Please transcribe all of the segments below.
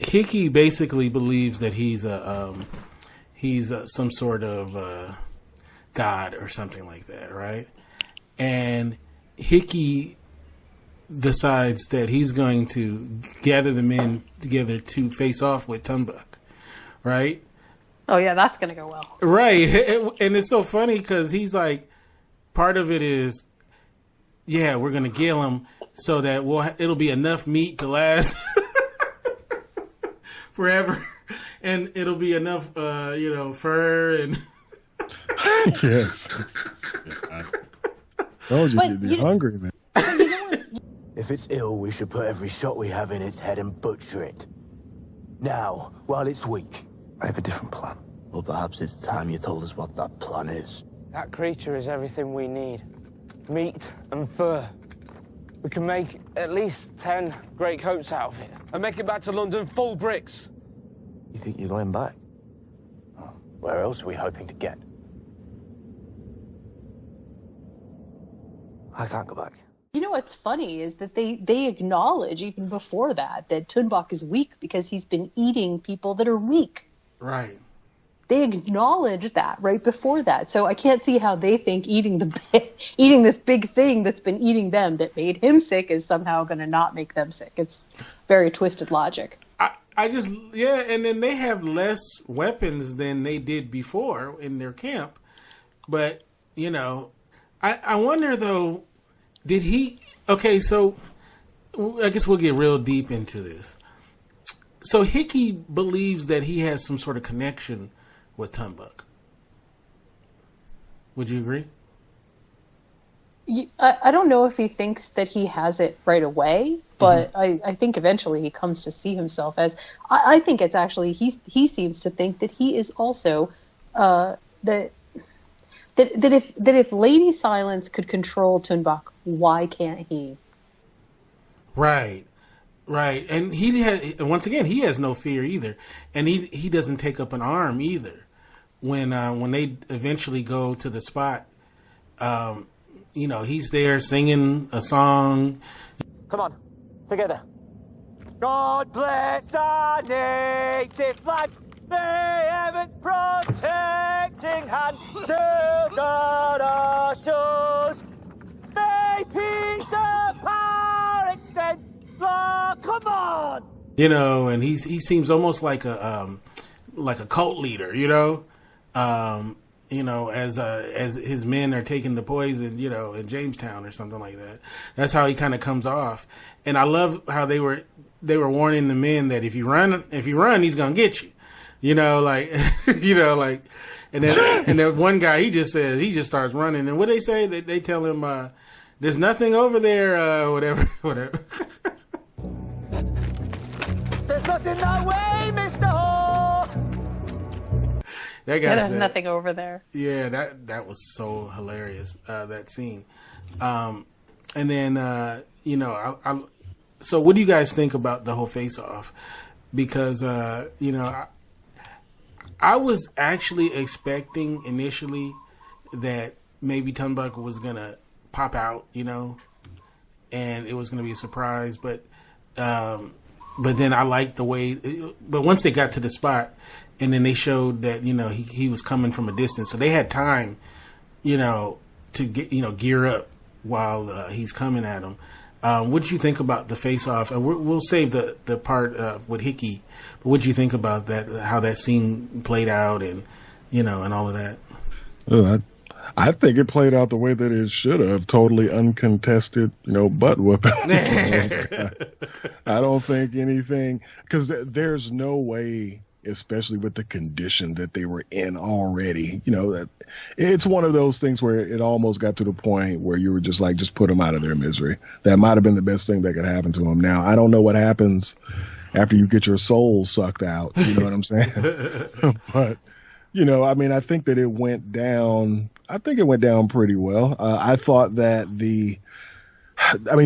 Hickey basically believes that he's some sort of god or something like that, right? And Hickey decides that he's going to gather the men together to face off with Tuunbaq, right? Oh yeah, that's gonna go well. Right, and it's so funny because he's like, part of it is, yeah, we're gonna kill him so that it'll be enough meat to last forever, and it'll be enough, fur and. Yes. Oh, you're hungry, man. If it's ill, we should put every shot we have in its head and butcher it. Now, while it's weak. I have a different plan. Well, perhaps it's time you told us what that plan is. That creature is everything we need. Meat and fur. We can make at least 10 great coats out of it. And make it back to London full bricks. You think you're going back? Where else are we hoping to get? I can't go back. You know what's funny is that they acknowledge even before that Tuunbaq is weak because he's been eating people that are weak. Right. They acknowledge that right before that. So I can't see how they think eating this big thing that's been eating them that made him sick is somehow going to not make them sick. It's very twisted logic. And then they have less weapons than they did before in their camp. But, I wonder though, did he, okay, so I guess we'll get real deep into this. So Hickey believes that he has some sort of connection with Tuunbaq. Would you agree? I don't know if he thinks that he has it right away, but I think eventually he comes to see himself as. I think it's actually he seems to think that he is also that if Lady Silence could control Tuunbaq, why can't he? Right. And once again, he has no fear either, and he doesn't take up an arm either. When they eventually go to the spot, he's there singing a song. Come on, together. God bless our native land. May heaven's protecting hand still guard our shores. May peace and power extend. Oh, come on! And he seems almost like a cult leader, as his men are taking the poison, in Jamestown or something like that. That's how he kind of comes off. And I love how they were warning the men that if you run, he's gonna get you. And then one guy, he just starts running. And what they say, they tell him, there's nothing over there, whatever. There's nothing that way, Mr. Ho! That guy there's nothing over there. Yeah, that was so hilarious, that scene. And then, so what do you guys think about the whole face-off? Because, I was actually expecting initially that maybe Tuunbaq was going to pop out, and it was going to be a surprise. But then I liked the way, but once they got to the spot and then they showed that, he was coming from a distance. So they had time, to get, gear up while he's coming at him. What did you think about the face-off? And we'll save the part with Hickey. But what did you think about that? How that scene played out, and and all of that? I think it played out the way that it should have. Totally uncontested, butt whooping. I don't think anything, because there's no way, especially with the condition that they were in already, that it's one of those things where it almost got to the point where you were just like, just put them out of their misery. That might have been the best thing that could happen to them. Now, I don't know what happens after you get your soul sucked out. You know what I'm saying? But, I think that it went down. I think it went down pretty well. I thought that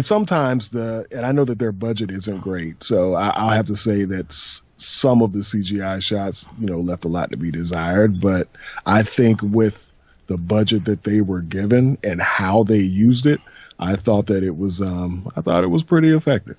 sometimes and I know that their budget isn't great, so I'll have to say that some of the CGI shots, left a lot to be desired. But I think with the budget that they were given and how they used it, I thought that it was, pretty effective.